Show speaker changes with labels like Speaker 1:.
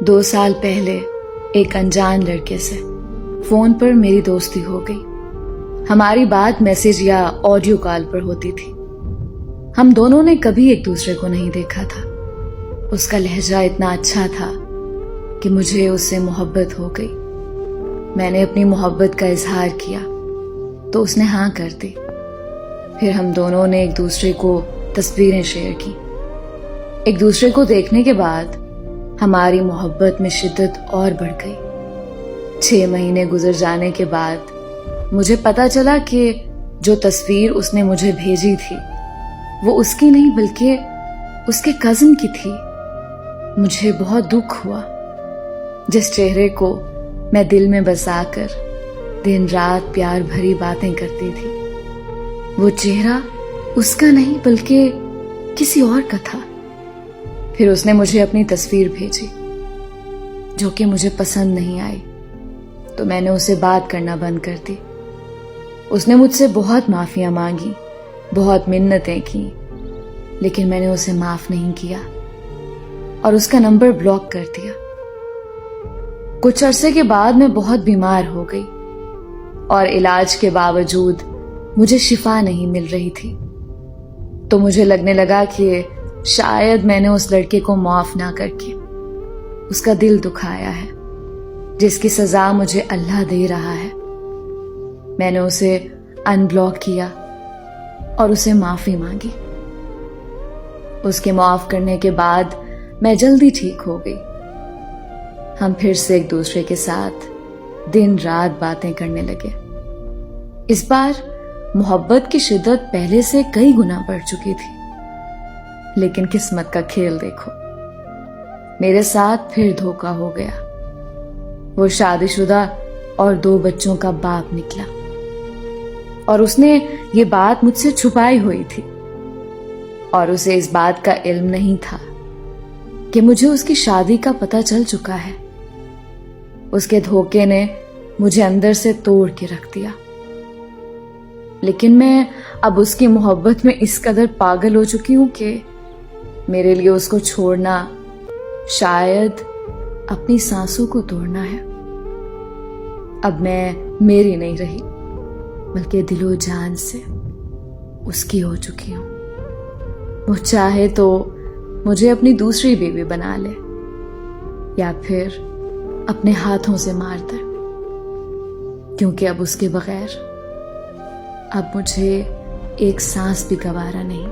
Speaker 1: 2 سال پہلے ایک انجان لڑکے سے فون پر میری دوستی ہو گئی. ہماری بات میسج یا آڈیو کال پر ہوتی تھی. ہم دونوں نے کبھی ایک دوسرے کو نہیں دیکھا تھا. اس کا لہجہ اتنا اچھا تھا کہ مجھے اس سے محبت ہو گئی. میں نے اپنی محبت کا اظہار کیا تو اس نے ہاں کر دی. پھر ہم دونوں نے ایک دوسرے کو تصویریں شیئر کی. ایک دوسرے کو دیکھنے کے بعد ہماری محبت میں شدت اور بڑھ گئی. 6 مہینے گزر جانے کے بعد مجھے پتا چلا کہ جو تصویر اس نے مجھے بھیجی تھی وہ اس کی نہیں بلکہ اس کے کزن کی تھی. مجھے بہت دکھ ہوا. جس چہرے کو میں دل میں بسا کر دن رات پیار بھری باتیں کرتی تھی وہ چہرہ اس کا نہیں بلکہ کسی اور کا تھا. پھر اس نے مجھے اپنی تصویر بھیجی جو کہ مجھے پسند نہیں آئی تو میں نے اسے بات کرنا بند کر دی. اس نے مجھ سے بہت معافیاں مانگی, بہت منتیں کی, لیکن میں نے اسے معاف نہیں کیا اور اس کا نمبر بلاک کر دیا. کچھ عرصے کے بعد میں بہت بیمار ہو گئی اور علاج کے باوجود مجھے شفا نہیں مل رہی تھی. تو مجھے لگنے لگا کہ شاید میں نے اس لڑکے کو معاف نہ کر کے اس کا دل دکھایا ہے جس کی سزا مجھے اللہ دے رہا ہے. میں نے اسے ان بلاک کیا اور اسے معافی مانگی. اس کے معاف کرنے کے بعد میں جلدی ٹھیک ہو گئی. ہم پھر سے ایک دوسرے کے ساتھ دن رات باتیں کرنے لگے. اس بار محبت کی شدت پہلے سے کئی گنا بڑھ چکی تھی. لیکن قسمت کا کھیل دیکھو, میرے ساتھ پھر دھوکا ہو گیا. وہ شادی شدہ اور 2 بچوں کا باپ نکلا اور اس نے یہ بات مجھ سے چھپائی ہوئی تھی اور اسے اس بات کا علم نہیں تھا کہ مجھے اس کی شادی کا پتہ چل چکا ہے. اس کے دھوکے نے مجھے اندر سے توڑ کے رکھ دیا. لیکن میں اب اس کی محبت میں اس قدر پاگل ہو چکی ہوں کہ میرے لیے اس کو چھوڑنا شاید اپنی سانسوں کو توڑنا ہے. اب میں میری نہیں رہی بلکہ دل و جان سے اس کی ہو چکی ہوں. وہ چاہے تو مجھے اپنی دوسری بیوی بنا لے یا پھر اپنے ہاتھوں سے مار دے, کیونکہ اب اس کے بغیر اب مجھے ایک سانس بھی گوارا نہیں.